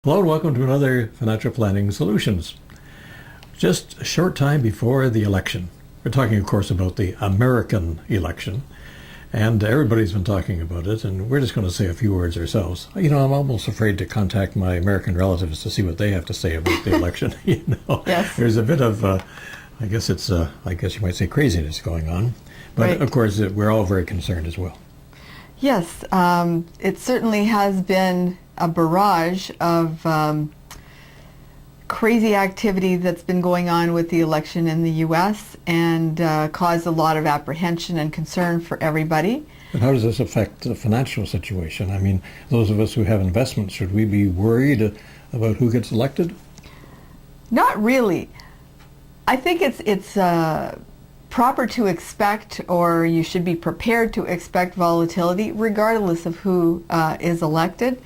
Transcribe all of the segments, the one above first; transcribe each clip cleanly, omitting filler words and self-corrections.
Hello and welcome to another Financial Planning Solutions. Just a short time before the election. We're talking, of course, about the American election. And everybody's been talking about it, and we're just going to say a few words ourselves. You know, I'm almost afraid to contact my American relatives to see what they have to say about the election. Yes. There's a bit of, I guess you might say craziness going on. But Right. of course, we're all very concerned as well. Yes, it certainly has been a barrage of crazy activity that's been going on with the election in the U.S. and caused a lot of apprehension and concern for everybody. But how does this affect the financial situation? I mean, those of us who have investments, should we be worried about who gets elected? Not really. I think it's proper to expect, or you should be prepared to expect volatility regardless of who is elected.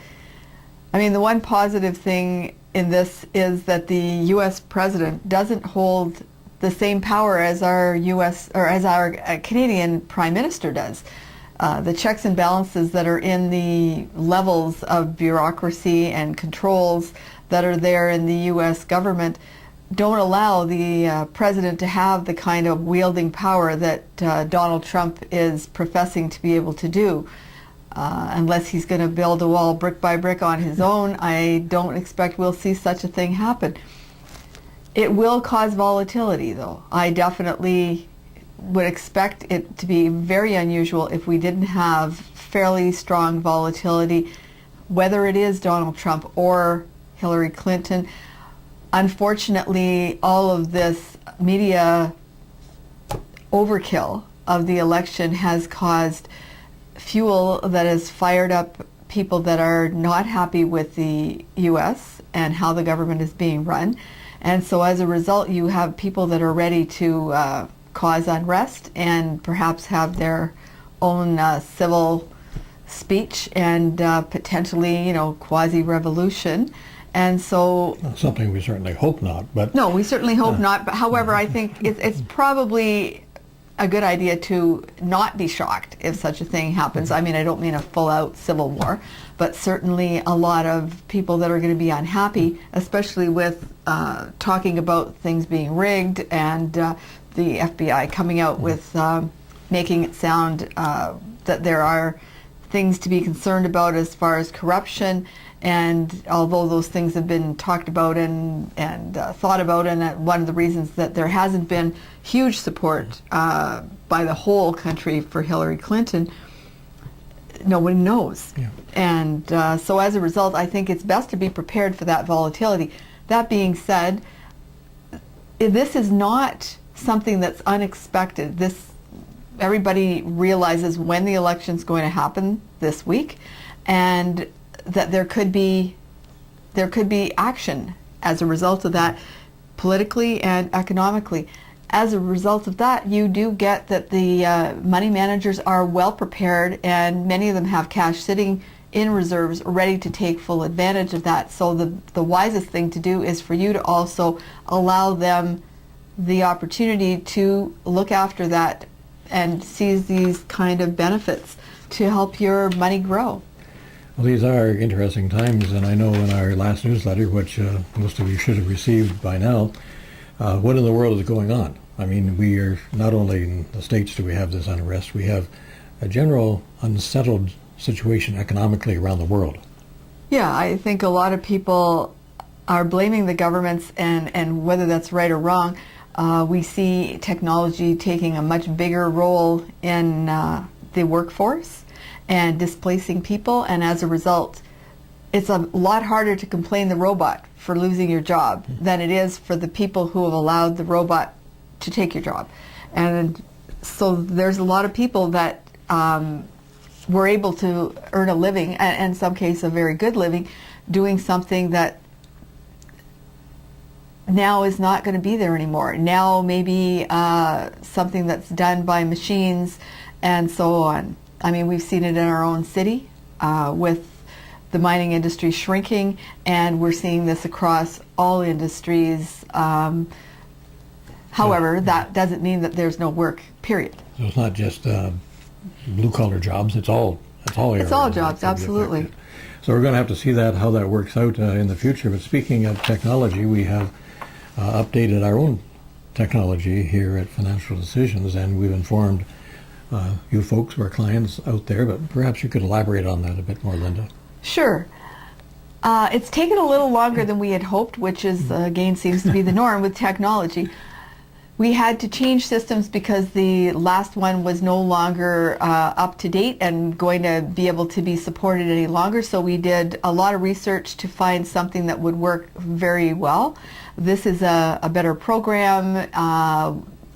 I mean, the one positive thing in this is that the U.S. president doesn't hold the same power as our U.S. or as our Canadian prime minister does. The checks and balances that are in the levels of bureaucracy and controls that are there in the U.S. government don't allow the president to have the kind of wielding power that Donald Trump is professing to be able to do. Unless he's going to build a wall brick by brick on his own, I don't expect we'll see such a thing happen. It will cause volatility, though. I definitely would expect it to be very unusual if we didn't have fairly strong volatility, whether it is Donald Trump or Hillary Clinton. Unfortunately, all of this media overkill of the election has caused fuel that has fired up people that are not happy with the U.S. and how the government is being run. And so as a result, you have people that are ready to cause unrest and perhaps have their own civil speech and potentially, quasi-revolution. And so... Something we certainly hope not, but... No, we certainly hope not. But however, I think it's probably a good idea to not be shocked if such a thing happens. I mean, I don't mean a full-out civil war, but certainly a lot of people that are going to be unhappy, especially with talking about things being rigged and the FBI coming out with making it sound that there are things to be concerned about as far as corruption. And although those things have been talked about and thought about, and one of the reasons that there hasn't been huge support by the whole country for Hillary Clinton, no one knows. Yeah. And so as a result, I think it's best to be prepared for that volatility. That being said, this is not something that's unexpected. Everybody realizes when the election's going to happen this week, and that there could be action as a result of that, politically and economically. As a result of that, you do get that the money managers are well prepared, and many of them have cash sitting in reserves ready to take full advantage of that. So the wisest thing to do is for you to also allow them the opportunity to look after that and seize these kind of benefits to help your money grow. Well, these are interesting times, and I know in our last newsletter, which most of you should have received by now, what in the world is going on? I mean, we are not only in the States do we have this unrest, we have a general unsettled situation economically around the world. Yeah, I think a lot of people are blaming the governments, and whether that's right or wrong, we see technology taking a much bigger role in the workforce and displacing people, and as a result, it's a lot harder to complain the robot for losing your job than it is for the people who have allowed the robot to take your job. And so there's a lot of people that were able to earn a living, and in some cases a very good living, doing something that now is not going to be there anymore. Now maybe something that's done by machines and so on. I mean, we've seen it in our own city with the mining industry shrinking, and we're seeing this across all industries. However, that doesn't mean that there's no work, period. So it's not just blue-collar jobs, it's all That's all areas. It's all jobs, that could be absolutely. affected. So we're going to have to see how that works out in the future. But speaking of technology, we have updated our own technology here at Financial Decisions, and we've informed you folks, our clients out there, but perhaps you could elaborate on that a bit more, Linda. Sure. It's taken a little longer than we had hoped, which is, again, seems to be the norm with technology. We had to change systems because the last one was no longer up to date and going to be able to be supported any longer. So we did a lot of research to find something that would work very well. This is a better program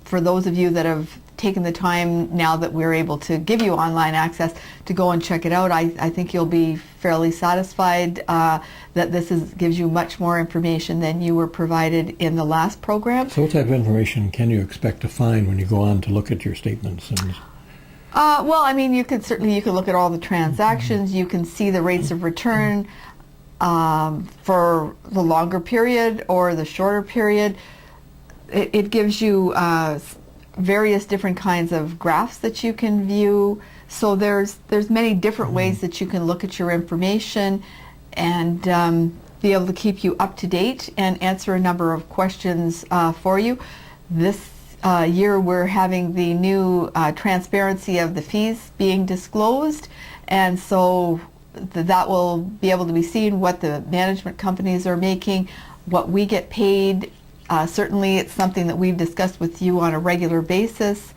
for those of you that have taken the time now that we're able to give you online access to go and check it out. I think you'll be fairly satisfied that this gives you much more information than you were provided in the last program. So what type of information can you expect to find when you go on to look at your statements? Well, I mean, you can look at all the transactions. You can see the rates of return for the longer period or the shorter period. It gives you various different kinds of graphs that you can view. So there's many different ways that you can look at your information and be able to keep you up to date and answer a number of questions for you. This year we're having the new transparency of the fees being disclosed, and so that will be able to be seen what the management companies are making, what we get paid. Certainly it's something that we've discussed with you on a regular basis.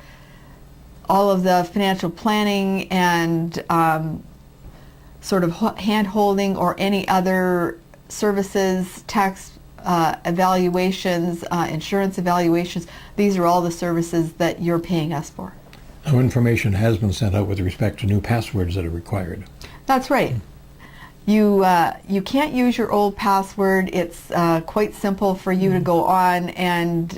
All of the financial planning and sort of hand-holding or any other services, tax evaluations, insurance evaluations, these are all the services that you're paying us for. No information has been sent out with respect to new passwords that are required. That's right. You can't use your old password. It's quite simple for you to go on, and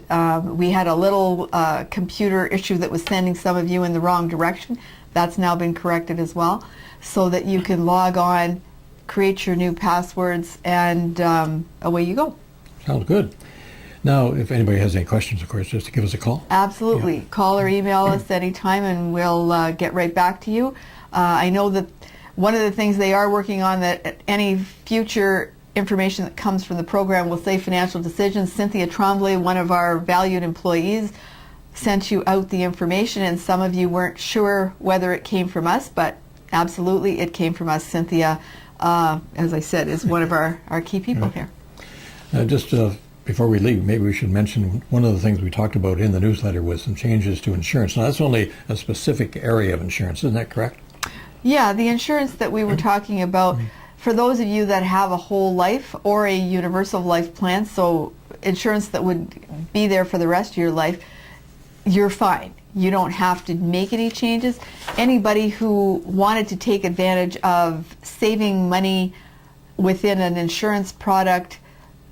we had a little computer issue that was sending some of you in the wrong direction. That's now been corrected as well, so that you can log on, create your new passwords, and away you go. Sounds good. Now, if anybody has any questions, of course, just to give us a call. Absolutely. Yeah. Call or email us anytime, and we'll get right back to you. I know that one of the things they are working on, that any future information that comes from the program will say Financial Decisions. Cynthia Tremblay, one of our valued employees, sent you out the information, and some of you weren't sure whether it came from us, but absolutely it came from us. Cynthia, as I said, is one of our key people here. Just before we leave, maybe we should mention one of the things we talked about in the newsletter was some changes to insurance. Now, that's only a specific area of insurance, isn't that correct? Yeah, the insurance that we were talking about, for those of you that have a whole life or a universal life plan, so insurance that would be there for the rest of your life, you're fine. You don't have to make any changes. Anybody who wanted to take advantage of saving money within an insurance product,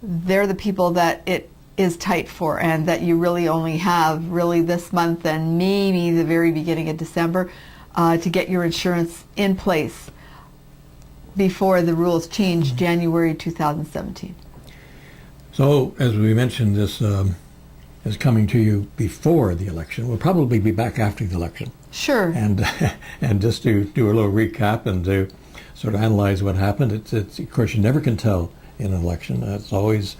they're the people that it is tight for, and that you really only have really this month and maybe the very beginning of December to get your insurance in place before the rules change January 2017. So, as we mentioned, this is coming to you before the election. We'll probably be back after the election. Sure. And just to do a little recap and to sort of analyze what happened, it's of course you never can tell in an election. It's always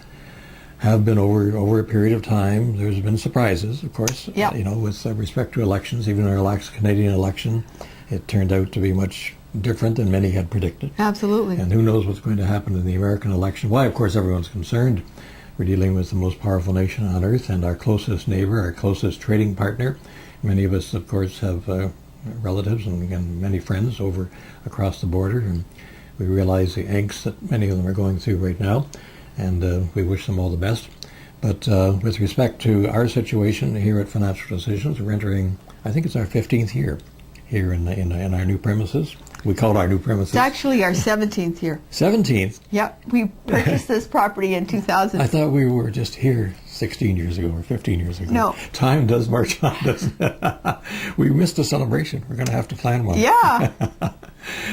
have been over a period of time. There's been surprises, of course. Yep. With respect to elections. Even our last Canadian election, it turned out to be much different than many had predicted. Absolutely. And who knows what's going to happen in the American election? Why, of course, everyone's concerned. We're dealing with the most powerful nation on earth and our closest neighbor, our closest trading partner. Many of us, of course, have relatives and again, many friends over across the border, and we realize the angst that many of them are going through right now. And we wish them all the best. But with respect to our situation here at Financial Decisions, we're entering, I think it's our 15th year here in our new premises. We call it our new premises. It's actually our 17th year. 17th? Yep. We purchased this property in 2000. I thought we were just here 16 years ago or 15 years ago. No. Time does march on, doesn't it? We missed a celebration. We're going to have to plan one. Yeah.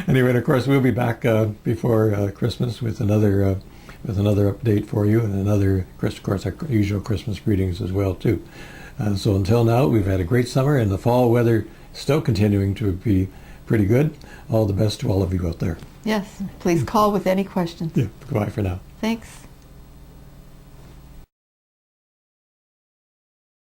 Anyway, and of course, we'll be back before Christmas with another update for you, and another, of course, our usual Christmas greetings as well, too. So until now, we've had a great summer, and the fall weather still continuing to be pretty good. All the best to all of you out there. Yes, please call with any questions. Yeah, goodbye for now. Thanks.